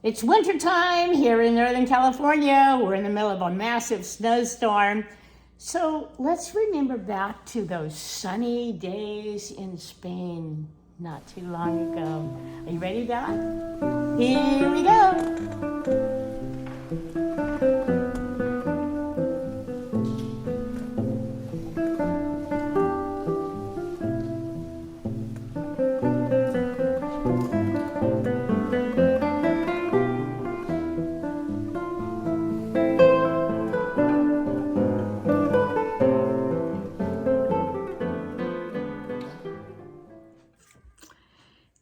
It's wintertime here in Northern California. We're in the middle of a massive snowstorm. So let's remember back to those sunny days in Spain not too long ago. Are you ready, Don? Here we go.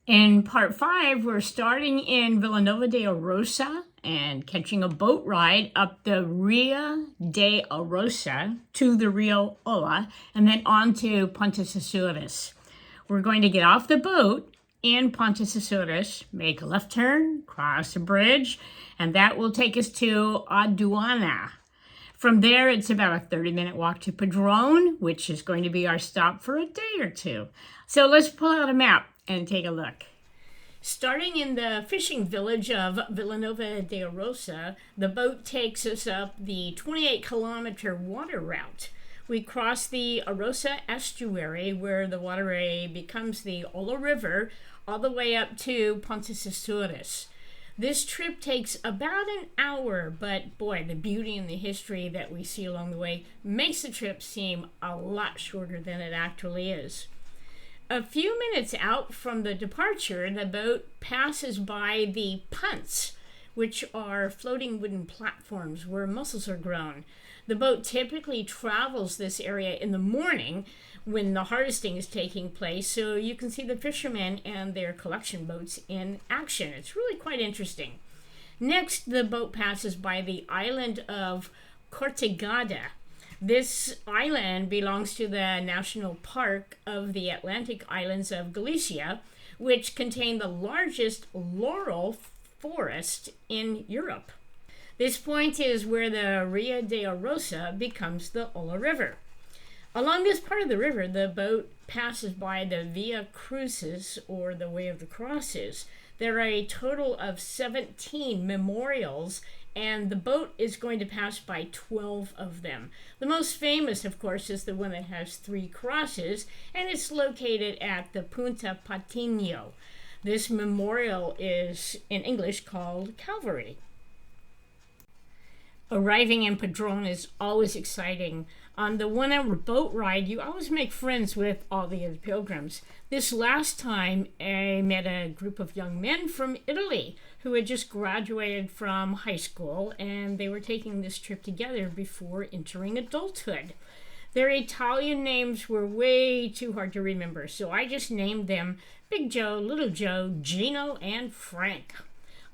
In part 5, we're starting in Vilanova de Arosa and catching a boat ride up the Ria de Arosa to the Rio Ola and then on to Pontes Açores. We're going to get off the boat in Pontes Açores, make a left turn, cross a bridge, and that will take us to Aduana. From there, it's about a 30-minute walk to Padrón, which is going to be our stop for a day or two. So let's pull out a map and take a look. Starting in the fishing village of Vilanova de Arosa, the boat takes us up the 28-kilometer water route. We cross the Arosa estuary, where the waterway becomes the Ola River, all the way up to Pontes Açores. This trip takes about an hour, but boy, the beauty and the history that we see along the way makes the trip seem a lot shorter than it actually is. A few minutes out from the departure, the boat passes by the punts, which are floating wooden platforms where mussels are grown. The boat typically travels this area in the morning when the harvesting is taking place, so you can see the fishermen and their collection boats in action. It's really quite interesting. Next, the boat passes by the island of Cortegada. This island belongs to the National Park of the Atlantic Islands of Galicia, which contain the largest laurel forest in Europe. This point is where the Ria de Arosa becomes the Ola River. Along this part of the river, the boat passes by the Via Crucis, or the Way of the Crosses. There are a total of 17 memorials, and the boat is going to pass by 12 of them. The most famous, of course, is the one that has 3 crosses, and it's located at the Punta Patiño. This memorial is, in English, called Calvary. Arriving in Padrón is always exciting. On the 1-hour boat ride, you always make friends with all the other pilgrims. This last time, I met a group of young men from Italy who had just graduated from high school, and they were taking this trip together before entering adulthood. Their Italian names were way too hard to remember, so I just named them Big Joe, Little Joe, Gino, and Frank.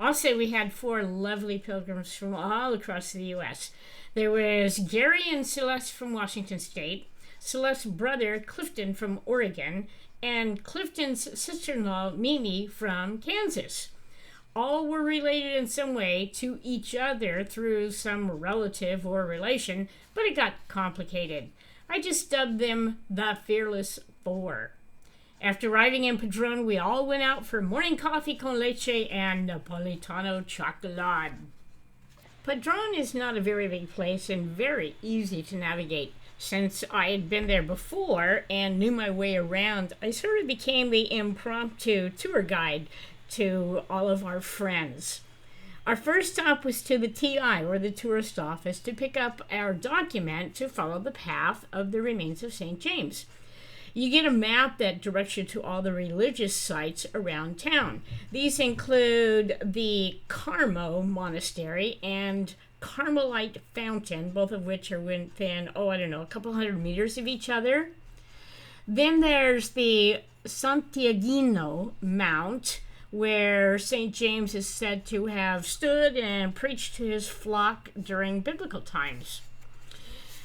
Also, we had 4 lovely pilgrims from all across the U.S. There was Gary and Celeste from Washington State, Celeste's brother Clifton from Oregon, and Clifton's sister-in-law Mimi from Kansas. All were related in some way to each other through some relative or relation, but it got complicated. I just dubbed them the Fearless Four. After arriving in Padrón, we all went out for morning coffee con leche and Napolitano chocolate. Padrón is not a very big place and very easy to navigate. Since I had been there before and knew my way around, I sort of became the impromptu tour guide to all of our friends. Our first stop was to the TI, or the tourist office, to pick up our document to follow the path of the remains of St. James. You get a map that directs you to all the religious sites around town. These include the Carmo Monastery and Carmelite Fountain, both of which are within, a couple hundred meters of each other. Then there's the Santiaguino Mount, where St. James is said to have stood and preached to his flock during biblical times.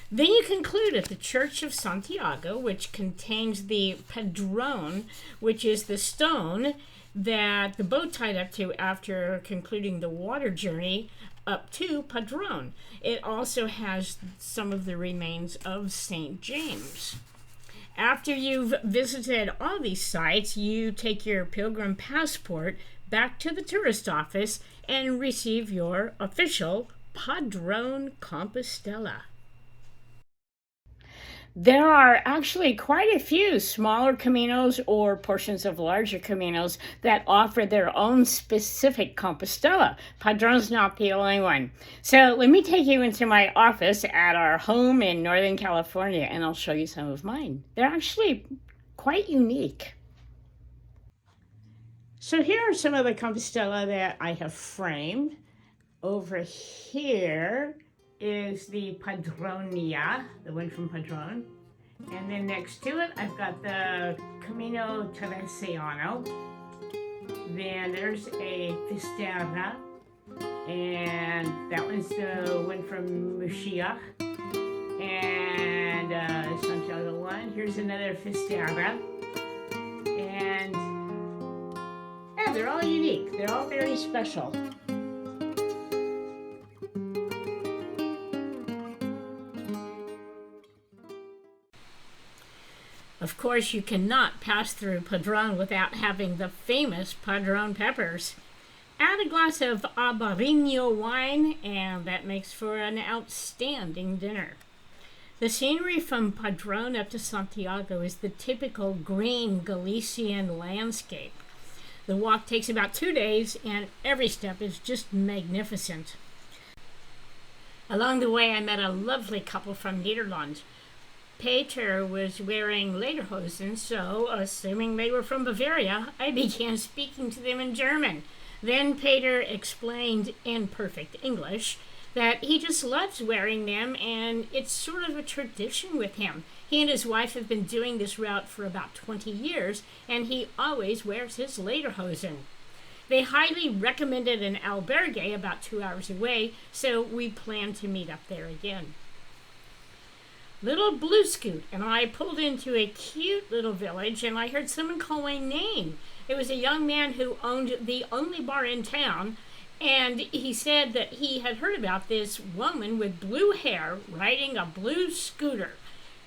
Then you conclude at the Church of Santiago, which contains the Padrón, which is the stone that the boat tied up to after concluding the water journey up to Padrón. It also has some of the remains of St. James. After you've visited all these sites, you take your pilgrim passport back to the tourist office and receive your official Padrón Compostela. There are actually quite a few smaller Caminos or portions of larger Caminos that offer their own specific Compostela. Padrón's not the only one. So let me take you into my office at our home in Northern California, and I'll show you some of mine. They're actually quite unique. So here are some of the Compostela that I have framed. Over here is the Padronia, the one from Padrón. And then next to it, I've got the Camino Teresiano. Then there's a Fisterra, and that one's the one from Muxía. And Santiago one. Here's another Fisterra. And yeah, they're all unique. They're all very special. Of course, you cannot pass through Padrón without having the famous Padrón peppers. Add a glass of Albarino wine, and that makes for an outstanding dinner. The scenery from Padrón up to Santiago is the typical green Galician landscape. The walk takes about 2 days, and every step is just magnificent. Along the way, I met a lovely couple from Netherlands. Peter was wearing lederhosen, so, assuming they were from Bavaria, I began speaking to them in German. Then Peter explained in perfect English that he just loves wearing them, and it's sort of a tradition with him. He and his wife have been doing this route for about 20 years, and he always wears his lederhosen. They highly recommended an albergue about 2 hours away, so we plan to meet up there again. Little Blue Scoot and I pulled into a cute little village, and I heard someone call my name. It was a young man who owned the only bar in town, and he said that he had heard about this woman with blue hair riding a blue scooter.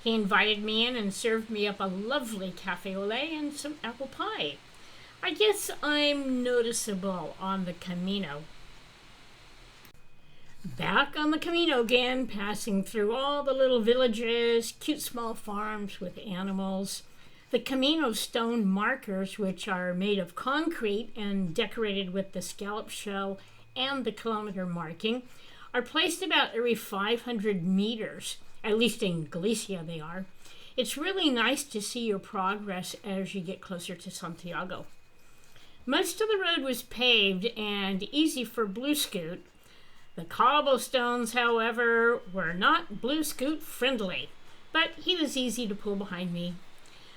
He invited me in and served me up a lovely cafe au lait and some apple pie. I guess I'm noticeable on the Camino. Back on the Camino again, passing through all the little villages, cute small farms with animals. The Camino stone markers, which are made of concrete and decorated with the scallop shell and the kilometer marking, are placed about every 500 meters. At least in Galicia they are. It's really nice to see your progress as you get closer to Santiago. Most of the road was paved and easy for Blue Scoot. The cobblestones, however, were not Blue Scoot friendly, but he was easy to pull behind me.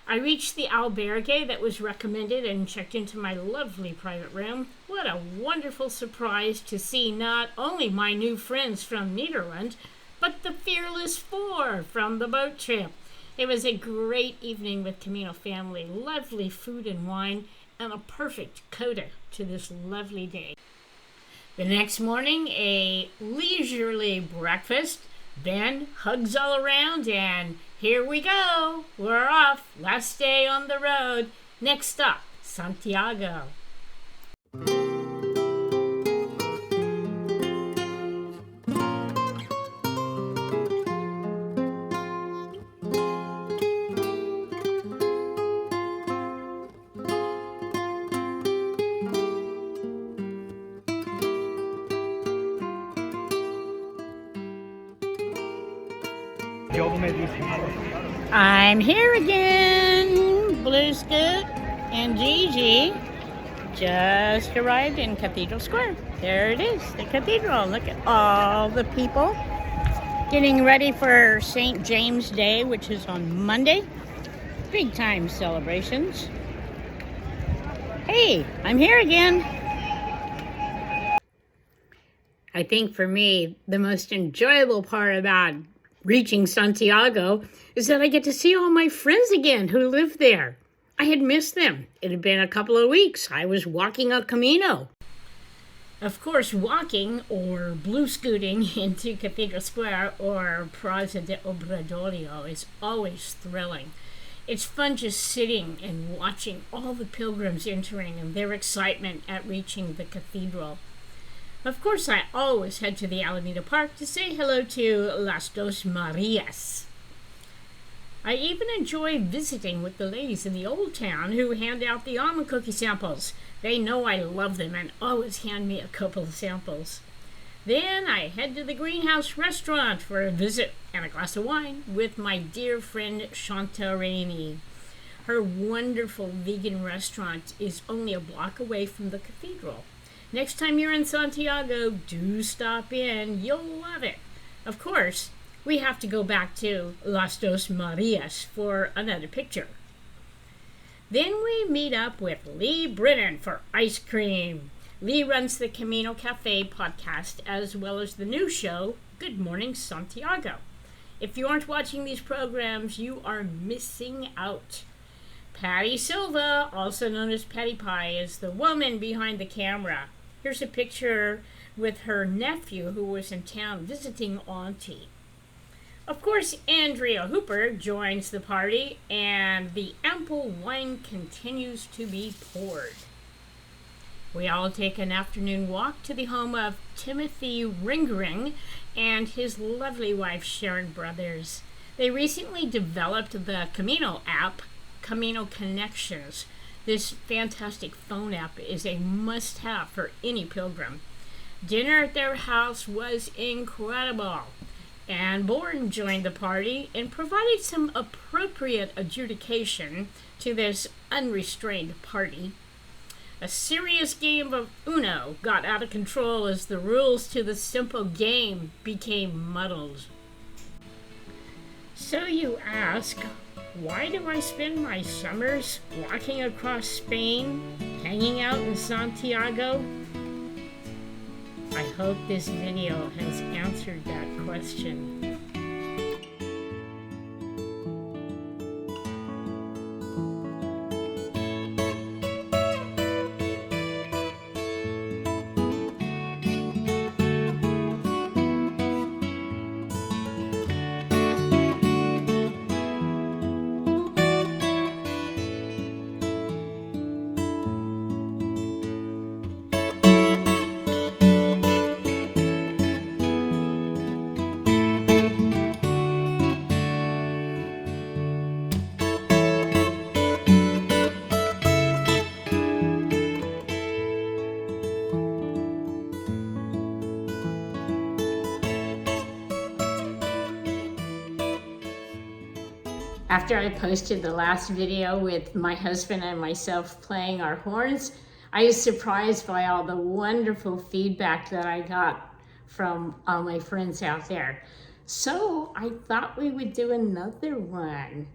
I reached the albergue that was recommended and checked into my lovely private room. What a wonderful surprise to see not only my new friends from Netherlands, but the Fearless Four from the boat trip. It was a great evening with Camino family, lovely food and wine, and a perfect coda to this lovely day. The next morning, a leisurely breakfast, then hugs all around, and here we go. We're off. Last day on the road. Next stop, Santiago. I'm here again. Blue Scoot and Gigi just arrived in Cathedral Square. There it is, the cathedral. Look at all the people getting ready for St. James Day, which is on Monday. Big time celebrations. Hey, I'm here again. I think for me, the most enjoyable part about reaching Santiago is that I get to see all my friends again who live there. I had missed them. It had been a couple of weeks. I was walking a Camino. Of course, walking or blue scooting into Cathedral Square or Plaza de Obradoiro is always thrilling. It's fun just sitting and watching all the pilgrims entering and their excitement at reaching the cathedral. Of course, I always head to the Alameda Park to say hello to Las Dos Marias. I even enjoy visiting with the ladies in the old town who hand out the almond cookie samples. They know I love them and always hand me a couple of samples. Then I head to the Greenhouse restaurant for a visit and a glass of wine with my dear friend Shanta Rainey. Her wonderful vegan restaurant is only a block away from the cathedral. Next time you're in Santiago, do stop in. You'll love it. Of course, we have to go back to Las Dos Marias for another picture. Then we meet up with Lee Brennan for ice cream. Lee runs the Camino Cafe podcast as well as the new show, Good Morning Santiago. If you aren't watching these programs, you are missing out. Patty Silva, also known as Patty Pie, is the woman behind the camera. Here's a picture with her nephew who was in town visiting Auntie. Of course, Andrea Hooper joins the party, and the ample wine continues to be poured. We all take an afternoon walk to the home of Timothy Ringering and his lovely wife Sharon Brothers. They recently developed the Camino app, Camino Connections. This fantastic phone app is a must-have for any pilgrim. Dinner at their house was incredible. Anne Bourne joined the party and provided some appropriate adjudication to this unrestrained party. A serious game of Uno got out of control as the rules to the simple game became muddled. So you ask, why do I spend my summers walking across Spain, hanging out in Santiago? I hope this video has answered that question. After I posted the last video with my husband and myself playing our horns, I was surprised by all the wonderful feedback that I got from all my friends out there. So I thought we would do another one.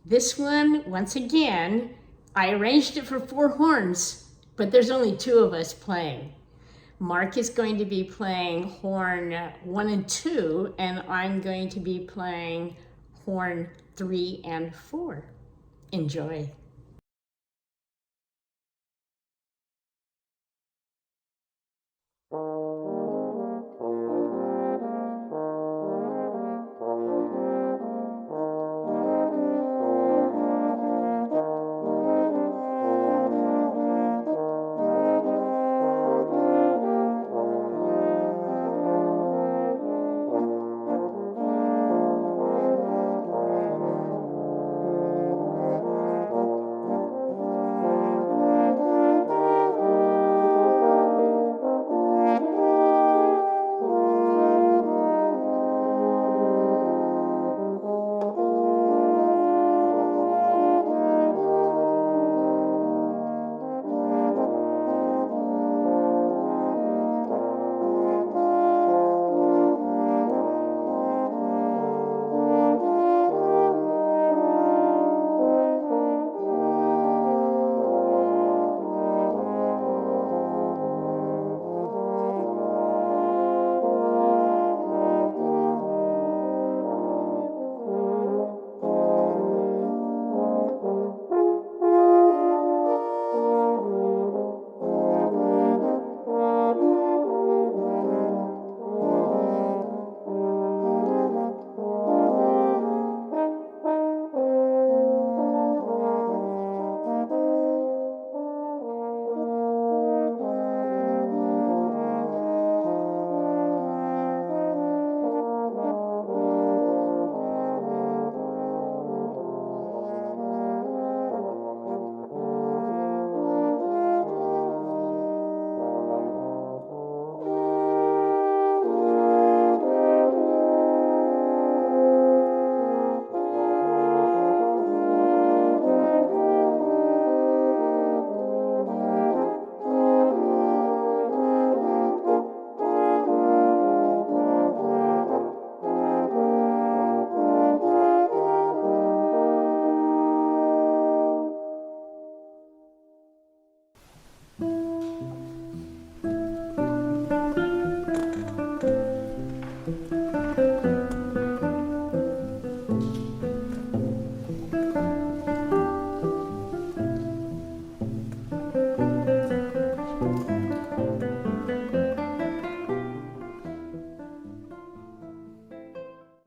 This one, once again, I arranged it for 4 horns, but there's only 2 of us playing. Mark is going to be playing horn 1 and 2, and I'm going to be playing horn 3 and 4. Enjoy.